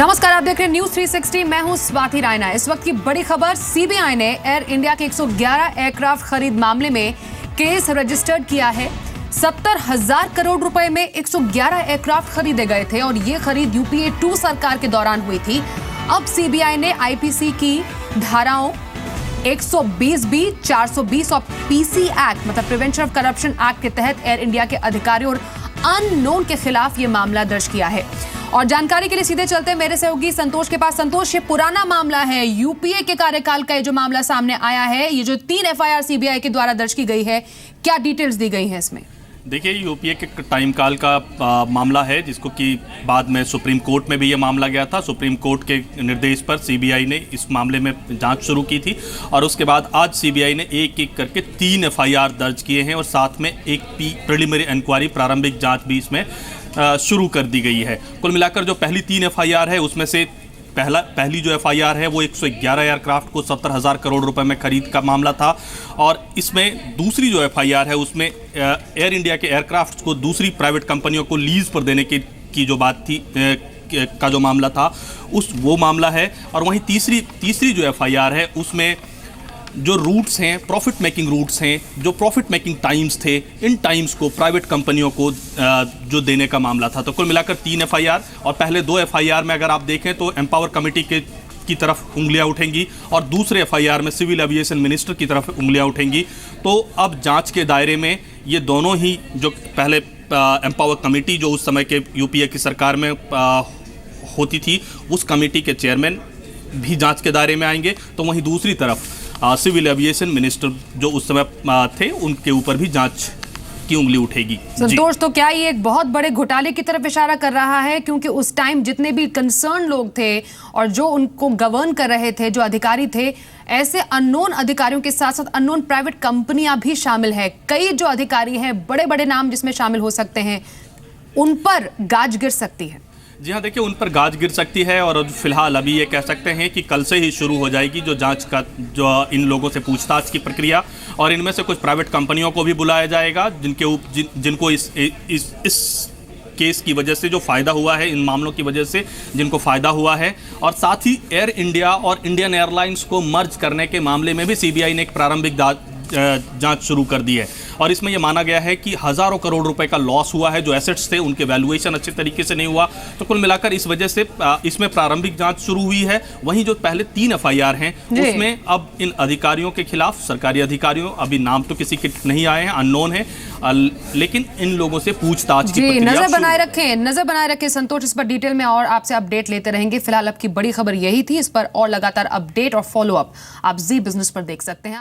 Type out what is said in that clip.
नमस्कार, आप देख रहे हैं न्यूज 360। मैं हूं स्वाति रायना। इस वक्त की बड़ी खबर, सीबीआई ने एयर इंडिया के 111 एयरक्राफ्ट खरीद मामले में केस रजिस्टर्ड किया है। 70,000 करोड़ रुपए में 111 एयरक्राफ्ट खरीदे गए थे और ये खरीद यूपीए 2 सरकार के दौरान हुई थी। अब सीबीआई ने आईपीसी की धाराओं 120B, 420 और पीसी एक्ट मतलब प्रिवेंशन ऑफ करप्शन एक्ट के तहत एयर इंडिया के अधिकारियों और अननोन के खिलाफ ये मामला दर्ज किया है। और जानकारी के लिए सीधे चलते हैं मेरे सहयोगी संतोष के पास। संतोष, ये पुराना मामला है, यूपीए के कार्यकाल का ये जो मामला सामने आया है, ये जो 3 एफआईआर सीबीआई के द्वारा दर्ज की गई है, क्या डिटेल्स दी गई हैं इसमें? देखिए, यूपीए के टाइम काल का मामला है जिसको कि बाद में सुप्रीम कोर्ट में भी ये मामला गया था। सुप्रीम कोर्ट के निर्देश पर सीबीआई ने इस मामले में जांच शुरू की थी और उसके बाद आज सीबीआई ने एक एक करके 3 एफआईआर दर्ज किए हैं और साथ में एक प्रिलिमिनरी इंक्वायरी, प्रारंभिक जांच भी इसमें शुरू कर दी गई है। कुल मिलाकर जो पहली 3 एफआईआर है उसमें से पहली जो एफआईआर है वो 111 एयरक्राफ्ट को 70,000 करोड़ रुपए में खरीद का मामला था और इसमें दूसरी जो एफआईआर है उसमें एयर इंडिया के एयरक्राफ्ट को दूसरी प्राइवेट कंपनियों को लीज पर देने की जो बात थी का जो मामला था वो मामला है। और वहीं तीसरी जो एफआईआर है उसमें जो रूट्स हैं, प्रॉफिट मेकिंग रूट्स हैं, जो प्रॉफिट मेकिंग टाइम्स थे, इन टाइम्स को प्राइवेट कंपनियों को जो देने का मामला था। तो कुल मिलाकर 3 एफआईआर और पहले 2 एफआईआर में अगर आप देखें तो एम्पावर कमेटी की तरफ उंगलियां उठेंगी और दूसरे एफआईआर में सिविल एविएशन मिनिस्टर की तरफ उंगलियां उठेंगी। तो अब जांच के दायरे में ये दोनों ही, जो पहले एम्पावर कमेटी जो उस समय के यूपीए की सरकार में होती थी, उस कमेटी के चेयरमैन भी जांच के दायरे में आएंगे। तो वहीं दूसरी तरफ सिविल एविएशन मिनिस्टर जो उस समय थे उनके ऊपर भी जांच की उंगली उठेगी। संतोष, तो क्या ये एक बहुत बड़े घोटाले की तरफ इशारा कर रहा है? क्योंकि उस टाइम जितने भी कंसर्न लोग थे और जो उनको गवर्न कर रहे थे, जो अधिकारी थे, ऐसे अननोन अधिकारियों के साथ साथ अननोन प्राइवेट कंपनियां भी शामिल है। कई जो अधिकारी हैं, बड़े बड़े नाम जिसमें शामिल हो सकते हैं, उन पर गाज गिर सकती है। जी हाँ, देखिए, उन पर गाज गिर सकती है और फिलहाल अभी ये कह सकते हैं कि कल से ही शुरू हो जाएगी जो जांच का, जो इन लोगों से पूछताछ की प्रक्रिया। और इनमें से कुछ प्राइवेट कंपनियों को भी बुलाया जाएगा जिनको इस केस की वजह से जो फ़ायदा हुआ है, इन मामलों की वजह से जिनको फ़ायदा हुआ है। और साथ ही एयर इंडिया और इंडियन एयरलाइंस को मर्ज करने के मामले में भी सीबीआई ने एक प्रारंभिक जांच शुरू कर दी है और इसमें यह माना गया है कि हज़ारों करोड़ रुपए का लॉस हुआ है। जो एसेट्स थे उनके वैल्यूएशन अच्छे तरीके से नहीं हुआ। तो कुल मिलाकर इस वजह से इसमें प्रारंभिक जांच शुरू हुई है। वहीं जो पहले 3 एफआईआर हैं उसमें अब इन अधिकारियों के खिलाफ, सरकारी अधिकारियों, अभी नाम तो किसी के नहीं आए हैं, अननोन है, लेकिन इन लोगों से पूछताछ की प्रक्रिया नजर बनाए रखें संतोष। इस पर डिटेल में और आपसे अपडेट लेते रहेंगे। फिलहाल अब की बड़ी खबर यही थी। इस पर और लगातार अपडेट और फॉलोअप आप जी बिजनेस पर देख सकते हैं।